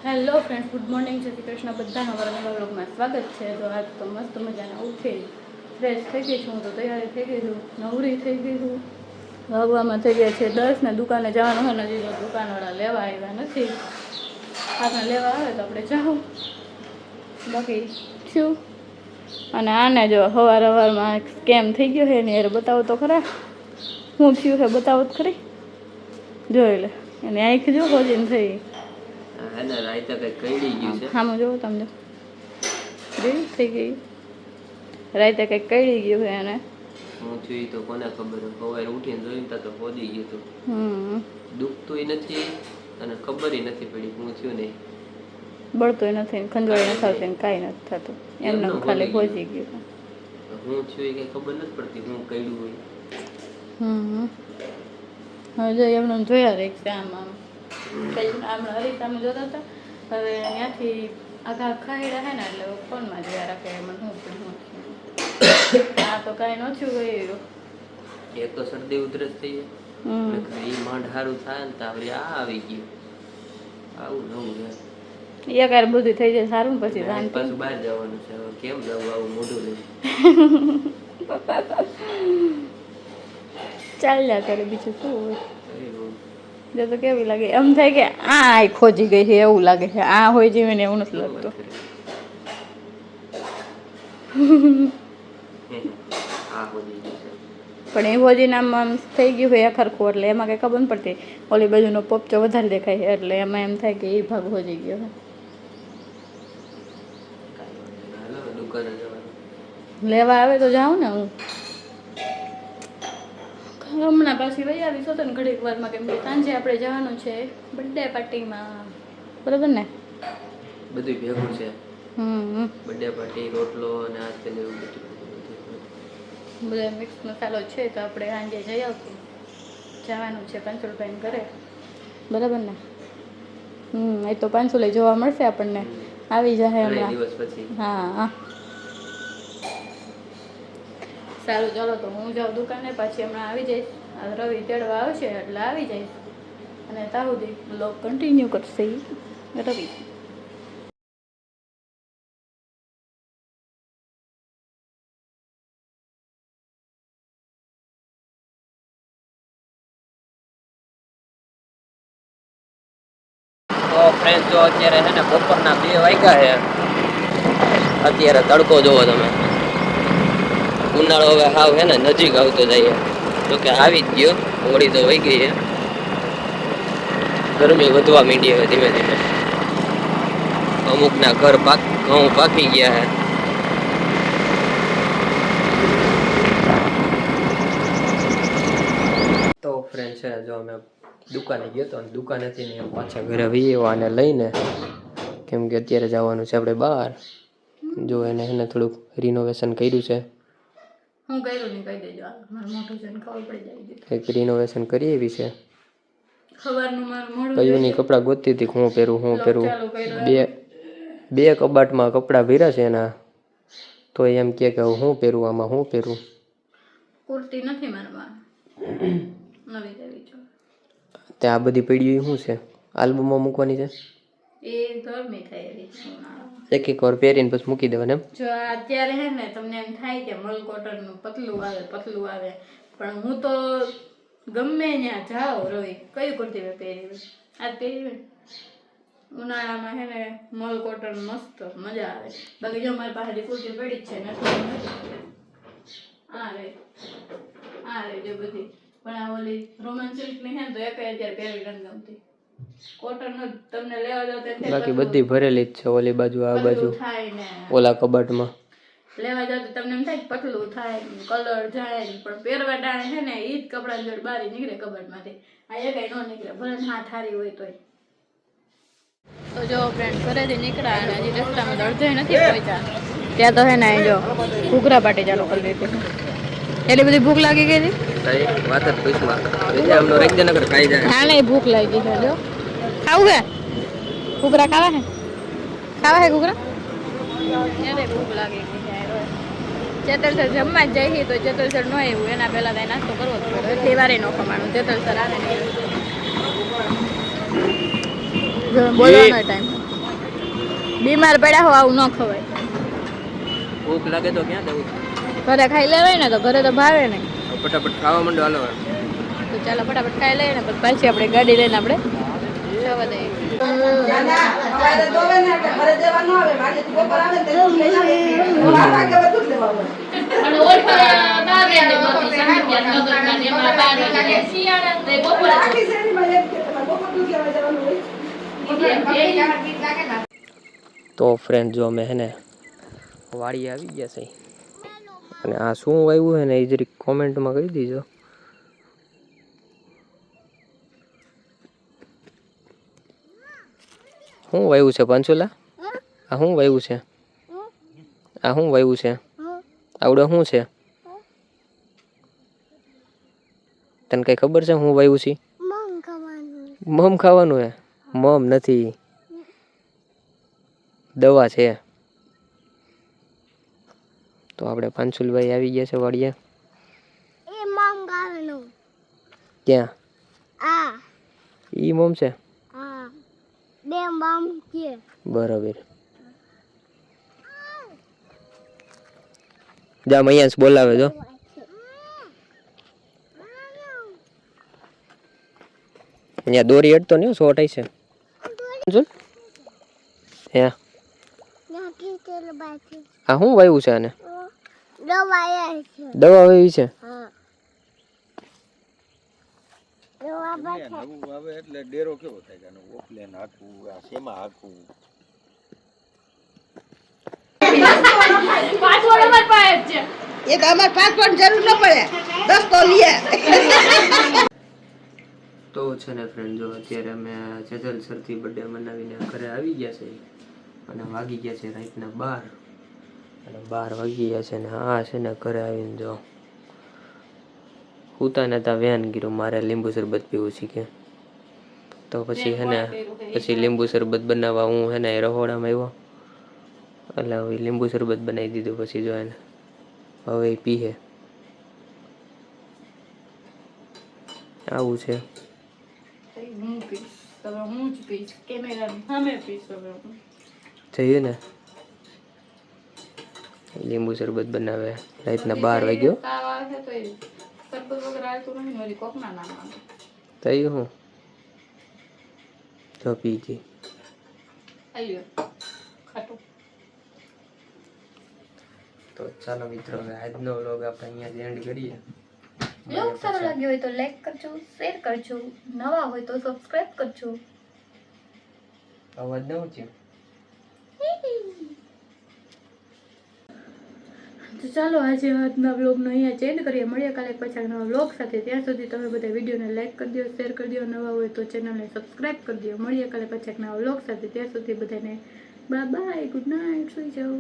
Hello friends, good morning. જય શ્રી કૃષ્ણ. બધાનો મારા નવા વ્લોગમાં સ્વાગત છે. તો આજ તો મસ્ત મજાના ઉઠી ફ્રેશ થઈ ગઈ છું. તો તૈયારી થઈ ગઈ છું, નવરી થઈ ગઈ છું. વાગવામાં થઈ ગયા છે 10 ને દુકાને જવાનું હોય. હજી તો દુકાનવાળા લેવા આવ્યા નથી. આપણે લેવા આવે તો આપણે જાઉં. બાકી શું અને આને જો સવારમાં સ્કેમ થઈ ગયો છે એની યાર બતાવો તો ખરા. શું થયું છે બતાવો તો ખરી. જોઈ લે એની આંખ જો હોજીને થઈ. હા જોવો તમને થઈ ગઈ રાતે કઈક કઈ ગયું હોય એને. હું છું તો કોને ખબર. સવારે ઉઠીને જોઈને તો હોદી ગયું હતું. દુખતું નથી અને ખબર નથી પડી હું થયું નહીં. બળતું નથી, ખંજવાળી નથી આવતી, કાંઈ નથી થતું. એમને ખાલી હોજી ગયું. હું છું એ કઈ ખબર નથી પડતી હું કઈડું હોય. હવે જો એમને જોયા રે આમ આમ આમ હરીતામે જોતા હતા. હવે ત્યાંથી આઘા ખાઈડા હે ને એટલે ફોનમાં જોયા રાખે મને શું પડ્યું. આ તો કાંઈ નોછું ગયું. એક તો શરદી ઉધરસ થઈ જાય એ માંડ સારું થાય ને તો આ આવી ગયું. આવું નવું છે એકાર બધું થઈ જાય સારું ને પછી પાછું બહાર જવાનું છે. કેમ જવું આવું મોઢું લઈ ચાલ્યા કરે બીજું શું હોય. જો તો કેવી લાગે એમ થાય કે આ ખોજી ગઈ છે એવું લાગે છે. આ હોય જીવે ને એવું નથી લાગતું. પણ એ હોજીને આમ થઈ ગયું હોય ખરખું એટલે એમાં કંઈ ખબર ન પડતી. ઓલી બાજુનો પોપચો વધારે દેખાય છે એટલે એમાં એમ થાય કે એ ભાગ હોજી ગયો છે. લેવા આવે તો જાઉં ને હું હમણાં પાછી વહી આવી છો ને ઘડીક વારમાં. કેમ કે સાંજે આપણે જવાનું છે બર્થડે પાર્ટીમાં. બરાબર ને? બધું ભેગું છે. બર્થડે પાર્ટી, રોટલો અને આ તે એવું બધો મિક્સ મસાલો છે. તો આપણે સાંજે જઈ આવશું. જવાનું છે 500 રૂપિયાની ઘરે. બરાબર ને? એ તો 500 લઈ જોવા મળશે આપણને. આવી જાય હમણાં દિવસ પછી. હા સારું ચાલો તો હું જાઉં દુકાને. પાછી હમણાં આવી જઈશ. રવિ તેડવા આવશે એટલે આવી જઈશ. અને ત્યાં સુધી બ્લોગ કન્ટિન્યુ કરશે રવિ. તો ફ્રેન્ડ જો અત્યારે છે ને બપોરના 2 વાગ્યા છે. અત્યારે તડકો જોવો તમે. ઉનાળો હવે હાવ છે ને નજીક આવતો જાય. તો કે આવી જ ગયો. હોળી તો વહી ગઈ છે. ગરમી વધવા માંડી હવે ધીમે ધીમે. અમુકના ઘઉં પાકી ગયા છે. તો ફ્રેન્ડ છે જો અમે દુકાને ગયો તો દુકાનેથી ને પાછા ઘરે આવીએ આને લઈને. કેમ કે અત્યારે જવાનું છે આપણે બહાર. જો એને થોડુંક રિનોવેશન કર્યું છે. હું કર્યું નહીં કહી દેજો. મારું મોઢું જોઈને ખબર પડી જાય. કંઈક રિનોવેશન કરી એવી છે. સવારનું મારું મોઢું કયું ની કપડાં ગોતતી હતી હું પહેરું. બે કબાટમાં કપડાં ભર્યા છે એના. તો એમ કે હું પહેરું આમાં હું પહેરું. કુર્તી નથી મારમાં નવી લેવી છે. ત્યાં આ બધી પીડી શું છે? આલ્બમમાં મૂકવાની છે. એ ગરમી થાય એવી એક વાર પહેરીને પછી મૂકી દેવાને એમ. જો અત્યારે હે ને તમને એમ થાય કે મલ કોટનનું પતલું આવે પણ હું તો ગમે ત્યાં જાઓ રવિ કઈ કુર્તી મેં પહેરી આ પહેરી ઉનાળામાં હે ને મલ કોટન મસ્ત મજા આવે. બાકી જો મારી પાસે કુર્તી પડી જ છે નથી આ રે જો બધી. પણ આ ઓલી રોમન સિલ્ક ની હે તો એક અત્યારે પહેરવી નથી ગમતી. કોટન નું તમને લેવા જાવ તો બાકી બધી ભરેલી જ છે. ઓલી બાજુ આ બાજુ થાય ને ઓલા કબાટમાં લેવા જાવ તો તમને એમ થાય પતલું થાય કલર જાય પણ પહેરવા ટાણે છે ને ઈ જ કપડા જોડે બહાર નીકળે કબાટમાંથી. આ એ કઈ ન નીકળે ભલે હાથ હારી હોય તોય. તો જો ફ્રેન્ડ ઘરેથી નીકળ્યા અને હજી રસ્તામાં અડધે નથી પહોંચ્યા ત્યાં તો હે ને જો ઘૂઘરા પાટી ચાલુ કરી દીધી. એટલી બધી ભૂખ લાગી ગઈ હતી. વાત જ પૂછમાં રેગ્યુલર ખાઈ જાય. હા નહીં ભૂખ લાગી છે. જો ખાવું કે ઘૂઘરા ખાવા હે ઘૂઘરા. એને ભૂખ લાગી ગઈ છે. ચેતરસર જમવા જ જઈએ તો ચેતરસર ન આવ્યું એના પહેલાં તો નાસ્તો કરવો જ પડે. એટલી વારે ન ખમાણું. ચેતરસર આવે ને બોલવાનો ટાઈમ બીમાર પડ્યા હો આવું ન ખવાય. ભૂખ લાગે તો ક્યાં જવું? ઘરે ખાઈ લેવાય ને, તો ઘરે તો ભાવે નહીં. ફટાફટ ખાવા માંડો હાલો. તો ચાલો ફટાફટ ખાઈ લઈએ ને પછી પાછી આપણે ગાડી લઈને આપણે જવા દઈએ. તો ફ્રેન્ડ જો અમે હે ને વાડી આવી ગયા છે અને આ શું વાવ્યું હે ને એ જરીક કોમેન્ટમાં કહી દીજો. શું વાવ્યું છે પાંચોલા? આ શું વાવ્યું છે? આ શું વાવ્યું છે? આવડે શું છે? તને કઈ ખબર છે હું વાવ્યું છે? મમ ખાવાનું હે? મમ નથી, દવા છે. તો આપણે પાંચુલભાઈ આવી ગયા છે વાડીએ. ક્યાં? ઈ મમ છે? બરાબર. જા મૈયાસ બોલાવે જો. અહીંયા દોરી અડતો ને શોર્ટ છે. જોલ હે આ શું વાવ્યું છે? આને દવા વાવી છે? એટલે ડેરો કેવો થાય કે ઓફલેન હાકવું, આ શેમાં હાકવું. એ તો અમારે પાસપોર્ટ જરૂર ન પડે, દસ્તો લીએ. તો છે ને ફ્રેન્ડ જો અત્યારે અમે જેજલ સરથી બર્થડે મનાવીને ઘરે આવી ગયા છે અને વાગી ગયા છે રાતના 12 અને 12 વાગી ગયા છે ને આ છે ને ઘરે આવીને જો ઉતાને તા વેન ગીરું મારે લીંબુ શરબત પીવું છે કે તો પછી હે ને પછી લીંબુ શરબત બનાવવા હું હે ને રહોડામાં આવ્યો એટલે હવે લીંબુ શરબત બનાવી દીધું. પછી જો એને હવે પીએ આવું છે. જઈએ ને લીંબુ શરબત બનાવે રાતના 12 વાગ્યો તઈ હું તો પી ગઈ. તો ચાલો મિત્રો હવે આજનો વ્લોગ આપણે અહીંયા એન્ડ કરીએ. વ્લોગ સારો લાગ્યો હોય તો લાઈક કરજો, શેર કરજો, નવા હોય તો સબસ્ક્રાઇબ કરજો. અવાજ ન ઊંચી. તો ચાલો આજે આજના વ્લોગનો અહીંયા ચેન્જ કરીએ. મળીએ કાલે પાછા નવા વ્લોગ સાથે. ત્યાં સુધી તમે બધા વિડીયોને લાઈક કરી દો, શેર કરી દો, નવા હોય તો ચેનલને સબસ્ક્રાઇબ કરી દો. મળીએ કાલે પાછા નવા વ્લોગ સાથે. ત્યાં સુધી બધાને બાય બાય, ગુડ નાઇટ, સુઈ જાઓ.